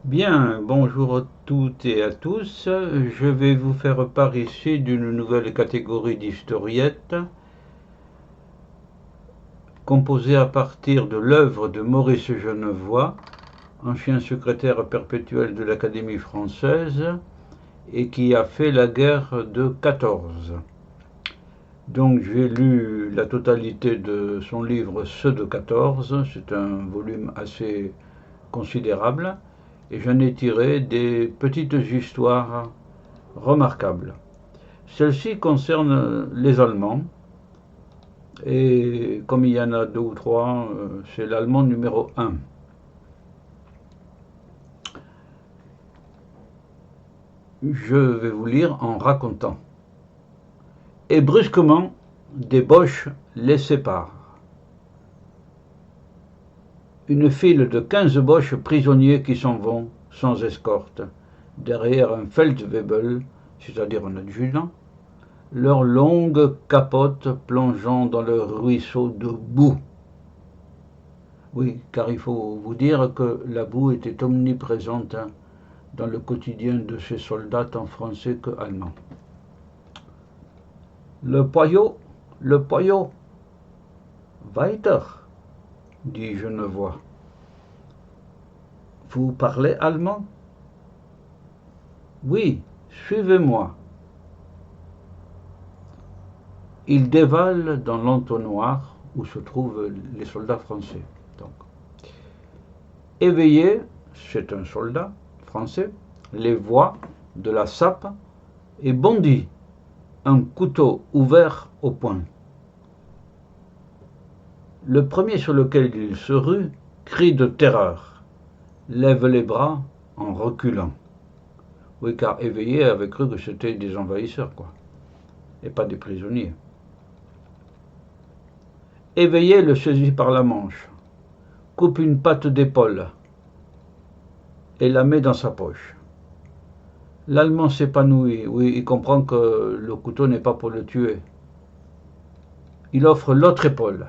Bien, bonjour à toutes et à tous. Je vais vous faire part ici d'une nouvelle catégorie d'historiettes composée à partir de l'œuvre de Maurice Genevoix, ancien secrétaire perpétuel de l'Académie française et qui a fait la guerre de 14. Donc j'ai lu la totalité de son livre Ceux de 14, c'est un volume assez considérable, et j'en ai tiré des petites histoires remarquables. Celle-ci concerne les Allemands, et comme il y en a deux ou trois, c'est l'Allemand numéro un. Je vais vous lire en racontant. Et brusquement, des Boches les séparent. Une file de 15 Boches prisonniers qui s'en vont sans escorte, derrière un Feldwebel, c'est-à-dire un adjudant, leurs longues capotes plongeant dans le ruisseau de boue. Oui, car il faut vous dire que la boue était omniprésente dans le quotidien de ces soldats tant français que allemands. Le poyot, weiter, dit Genevoix. Vous parlez allemand? Oui, suivez-moi. Il dévale dans l'entonnoir où se trouvent les soldats français. Donc, éveillé, c'est un soldat français, les voit de la sape et bondit, un couteau ouvert au poing. Le premier sur lequel il se rue crie de terreur, lève les bras en reculant. Oui, car éveillé avait cru que c'était des envahisseurs, quoi, et pas des prisonniers. Éveillé le saisit par la manche, coupe une patte d'épaule et la met dans sa poche. L'Allemand s'épanouit, oui, il comprend que le couteau n'est pas pour le tuer. Il offre l'autre épaule.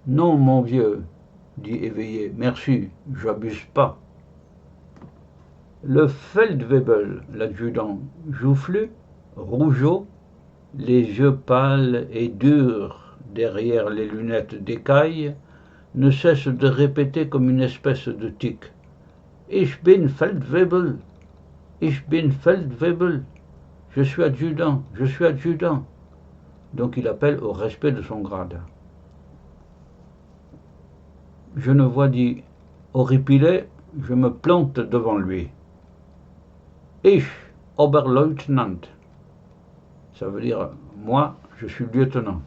Non, mon vieux, dit éveillé, merci, j'abuse pas. Le Feldwebel, l'adjudant, joufflu, rougeaud, les yeux pâles et durs derrière les lunettes d'écaille, ne cesse de répéter comme une espèce de tic. Ich bin Feldwebel, ich bin Feldwebel, je suis adjudant, je suis adjudant. Donc il appelle au respect de son grade. Genevoix dit, horripilé, je me plante devant lui. Ich, Oberleutnant. Ça veut dire, moi, je suis lieutenant.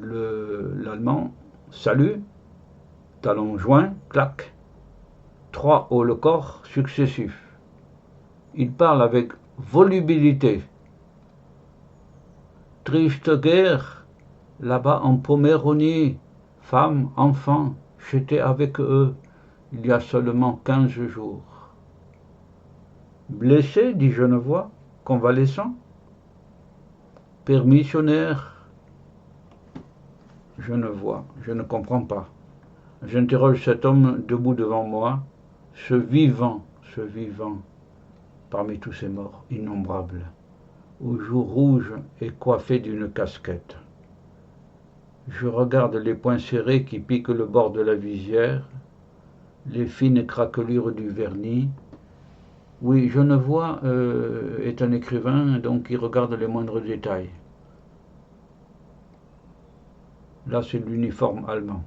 L'Allemand, salut, talons joints, clac. 3 haut le corps successifs. Il parle avec volubilité. Triste guerre, là-bas en Poméranie, femmes, enfants, j'étais avec eux il y a seulement 15 jours. Blessé, dit Genevoix, convalescent. Permissionnaire, Genevoix, je ne comprends pas. J'interroge cet homme debout devant moi, ce vivant, parmi tous ces morts innombrables, aux joues rouges et coiffé d'une casquette. Je regarde les poings serrés qui piquent le bord de la visière, les fines craquelures du vernis. Oui, Genevoix est un écrivain, donc il regarde les moindres détails. Là, c'est l'uniforme allemand.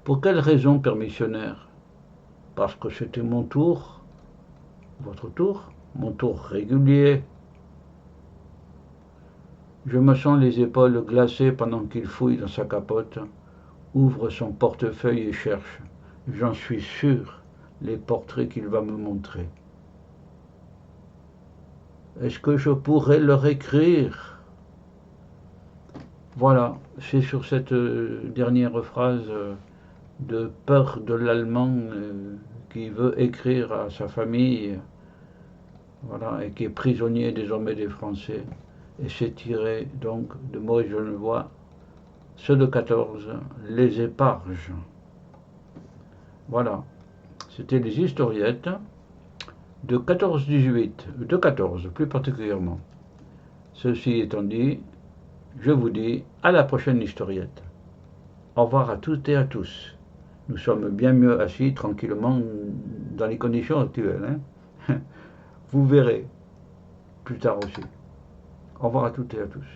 Pour quelle raison, permissionnaire? Parce que c'était mon tour, votre tour, mon tour régulier. Je me sens les épaules glacées pendant qu'il fouille dans sa capote, ouvre son portefeuille et cherche, j'en suis sûr, les portraits qu'il va me montrer. Est-ce que je pourrais leur écrire? Voilà, c'est sur cette dernière phrase de peur de l'Allemand qui veut écrire à sa famille, voilà, et qui est prisonnier désormais des Français. Et c'est tiré donc de Maurice Genevoix, ceux de 14, les éparges. Voilà, c'était les historiettes de 14-18, de 14 plus particulièrement. Ceci étant dit, je vous dis à la prochaine historiette. Au revoir à toutes et à tous. Nous sommes bien mieux assis tranquillement dans les conditions actuelles, hein. Vous verrez plus tard aussi. Au revoir à toutes et à tous.